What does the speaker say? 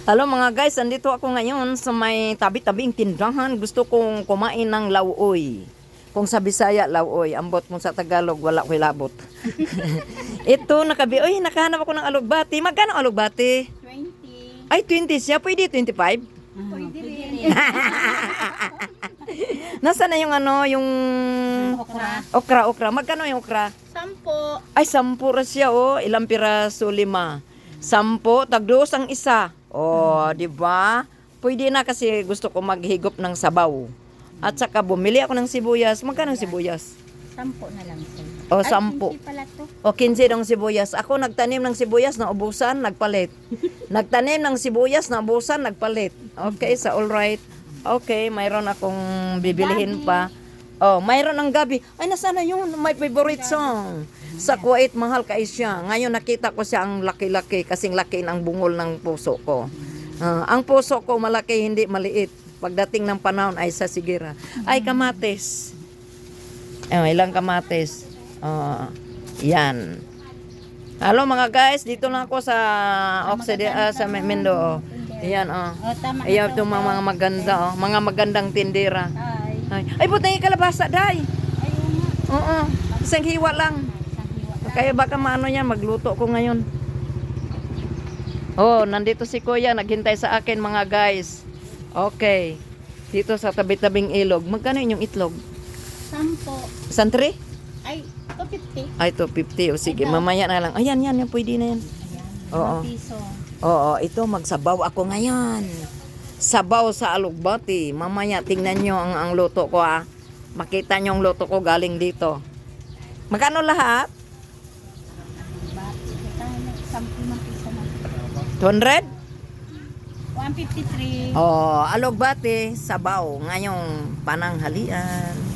Hello mga guys, andito ako ngayon sa may tabi-tabing tindahan. Gusto kong kumain ng lauoy. Kung sa Bisaya, lauoy. Ambot kung sa Tagalog, wala ko'y labot. Ito, oy, nakahanap ako ng alugbati. Magkano alugbati? 20. Ay, 20 siya. Pwede 25? Pwede rin. Nasaan na yung yung okra? Magkano yung okra? 10. Ay, 10 ra siya, oh. Ilang piraso? 5. 10, tagdos ang isa. Oh, di ba? Pwede na kasi gusto ko maghigop ng sabaw. At saka bumili ako ng sibuyas. Magkano ang sibuyas? 10 na lang sa'yo. O, Ay, 10. 20 pala to. O, 15 ng sibuyas. Ako nagtanim ng sibuyas na ubusan, nagpalit. Nagtanim ng sibuyas na ubusan, nagpalit. Okay, sa all right. Okay, mayroon akong bibilihin pa. Oh, mayroon ng gabi. Ay, nasaan na yun? My favorite song. Sa Kuwait, mahal ka siya. Ngayon nakita ko siya ang laki-laki, kasing laki ng bungol ng puso ko. Ang puso ko malaki, hindi maliit. Pagdating ng panahon ay sasigira. Ay, kamatis. Ilang kamatis. Yan. Hello mga guys, dito lang ako sa sa Mendo. Ayan, Oh, tama. Ayan, itong mga maganda, mga magandang tindera. Ay, butang kalabasa, day. Ayun nga. Oo, isang hiwa lang. Isang hiwa. Kaya baka maano yan, magluto ko ngayon. Oh, nandito si Kuya, naghintay sa akin mga guys. Okay. Dito sa tabi-tabing ilog. Magkano yung itlog? 10. Santre? Ay, 250. Ay, 250. O sige, mamaya na lang. Ayan, yan, pwede na yan. Ayan. Oo. 5 piso. Oo, ito magsabaw ako ngayon. Sabaw sa alugbati. Mamaya tingnan nyo ang luto ko Makita nyo ang luto ko galing dito. Magkano lahat? Ba, ito 10 piso na. 200? 153. Oh, alugbati, sabaw. Ngayong pananghalian.